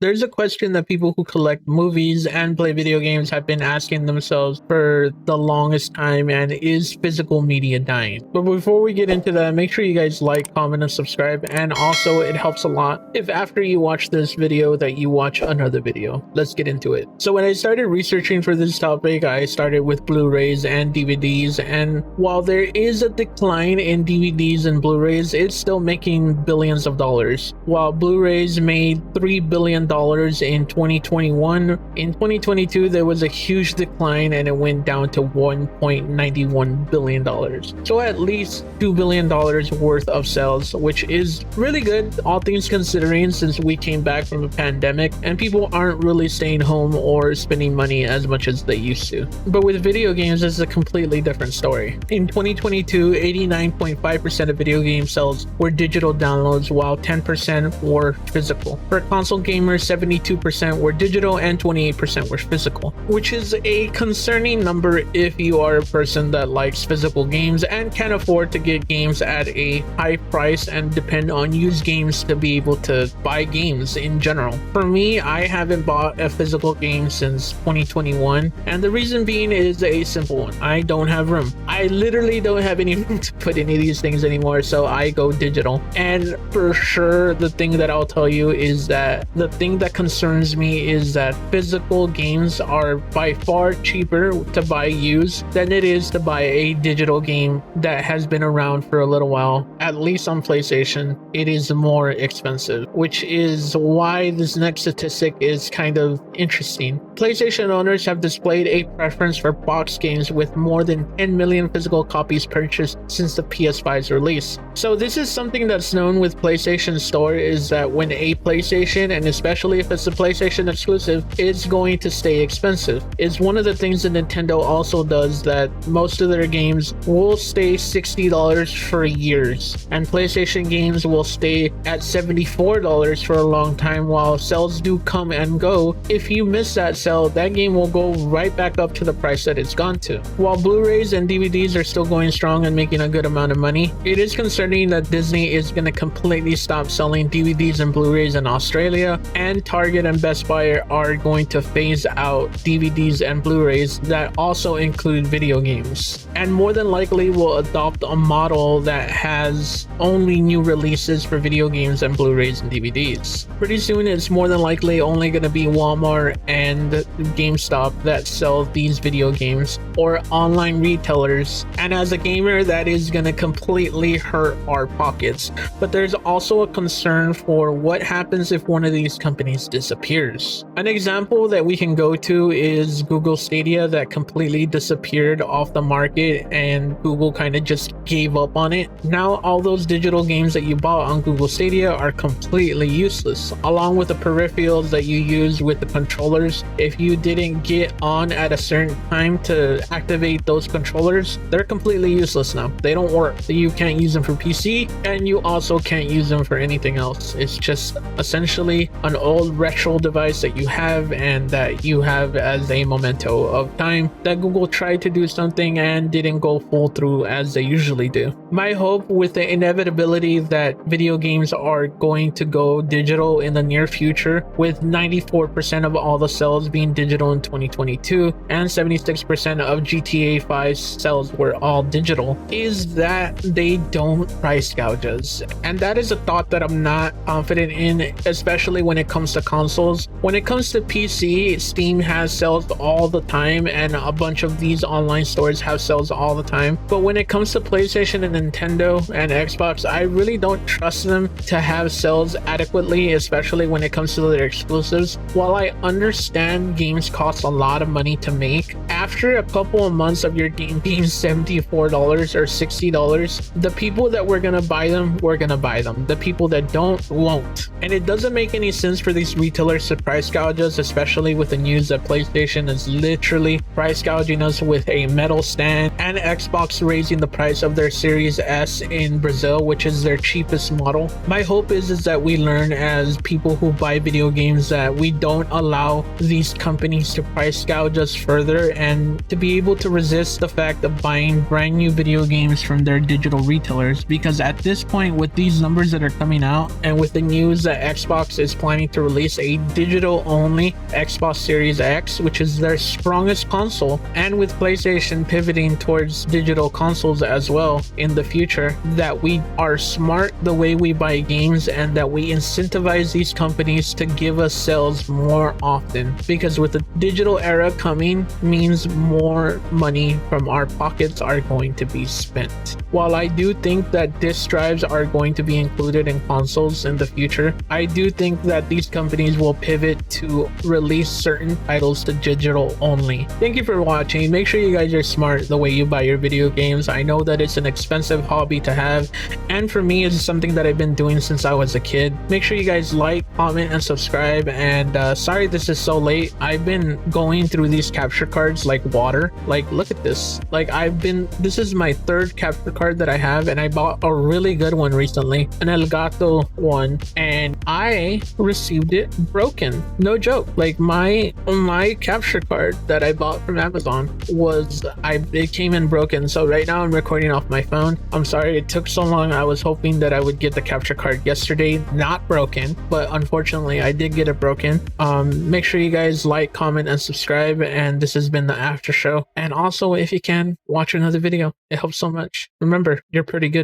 there's a question that people who collect movies and play video games have been asking themselves for the longest time, and is physical media dying? But before we get into that, make sure you guys like, comment, and subscribe, and also it helps a lot if after you watch this video that you watch another video. Let's get into it. So when I started researching for this topic, I started with Blu-rays and DVDs, and while there is a decline in DVDs and Blu-rays, it's still making billions of dollars. While Blu-rays made $3 billion in 2021, in 2022 there was a huge decline and it went down to $1.91 billion. So at least $2 billion worth of sales, which is really good, all things considering, since we came back from a pandemic and people aren't really staying home or spending money as much as they used to. But with video games, it's a completely different story. In 2022, 89.5% of video game sales were digital downloads, while 10% were physical. For console gamers, 72% were digital and 28% were physical, which is a concerning number if you are a person that likes physical games and can afford to get games at a high price and depend on used games to be able to buy games in general. For me, I haven't bought a physical game since 2021, and the reason being is a simple one. I don't have room. I literally don't have any room to put any of these things anymore, so I go digital. And for sure, the thing that I'll tell you is that the thing that concerns me is that physical games are by far cheaper to buy used than it is to buy a digital game that has been around for a little while. At least on PlayStation, it is more expensive, which is why this next statistic is kind of interesting. PlayStation owners have displayed a preference for box games, with more than 10 million physical copies purchased since the PS5's release. So this is something that's known with PlayStation Store, is that when a PlayStation, and especially if it's a PlayStation exclusive, is going to stay expensive. It's one of the things that Nintendo also does, that most of their games will stay $60 for years, and PlayStation games will stay at $74 for a long time. While sales do come and go, if you miss that sale, that game will go right back up to the price that it's gone to. While Blu-rays and DVDs are still going strong and making a good amount of money, it is concerning that Disney is going to completely stop selling DVDs and Blu-rays in Australia, and Target and Best Buy are going to phase out DVDs and Blu-rays that also include video games, and more than likely will adopt a model that has only new releases for video games and Blu-rays and DVDs. Pretty soon it's more than likely only going to be Walmart and GameStop that sell these video games, or online retailers, and as a gamer that is going to completely hurt our pockets. But there's also a concern for what happens if one of these companies disappears. An example that we can go to is Google Stadia, that completely disappeared off the market and Google kind of just gave up on it. Now all those digital games that you bought on Google Stadia are completely useless, along with the peripherals that you use with the controllers. If you didn't get on at a certain time to activate those controllers, they're completely useless now. They don't work. You can't use them for PC, and you also can't use them for anything else. It's just essentially an old retro device that you have, and that you have as a memento of time that Google tried to do something and didn't go full through as they usually do. My hope, with the inevitability that video games are going to go digital in the near future, with 94% of all the sales being digital in 2022 and 76% of GTA 5 sales were all digital, is that they don't price gouge us. And that is a thought that I'm not confident in, especially when it comes to consoles. When it comes to PC, Steam has sales all the time, and a bunch of these online stores have sales all the time. But when it comes to PlayStation and Nintendo and Xbox, I really don't trust them to have sales adequately, especially when it comes to their exclusives. While I understand games cost a lot of money to make, after a couple of months of your game being $74 or $60, the people that were gonna buy them were gonna buy them. The people that don't won't. And it doesn't make any sense for these retailers to price gouge us, especially with the news that PlayStation is literally price gouging us with a metal stand, and Xbox raising the price of their Series S in Brazil, which is their cheapest model. My hope is that we learn as people who buy video games that we don't allow these companies to price gouge us further, and to be able to resist the fact of buying brand new video games from their digital retailers. Because at this point, with these numbers that are coming out, and with the news that Xbox is planning to release a digital only Xbox Series X, which is their strongest console, and with PlayStation pivoting towards digital consoles as well in the future, that we are smart the way we buy games and that we incentivize these companies to give us sales more often, because with the digital era coming means more money from our pockets are going to be spent. While I do think that disk drives are going to be included in consoles in the future, I do think that these companies will pivot to release certain titles to digital only. Thank you for watching. Make sure you guys are smart the way you buy your video games. I know that it's an expensive hobby to have, and for me it's something that I've been doing since I was a kid. Make sure you guys like, comment, and subscribe. And sorry this is so late. I've been going through these capture cards like water. Like, look at this. Like, this is my third capture card that I have, and I bought a really good one recently, an Elgato one, and I received it broken. No joke. Like, my capture card that I bought from Amazon it came in broken. So right now I'm recording off my phone. I'm sorry it took so long. I was hoping that I would get the capture card yesterday, not broken, but unfortunately I did get it broken. Make sure you guys like, comment, and subscribe, and this has been the after show. And also, if you can, watch another video. It helps so much. Remember, you're pretty good.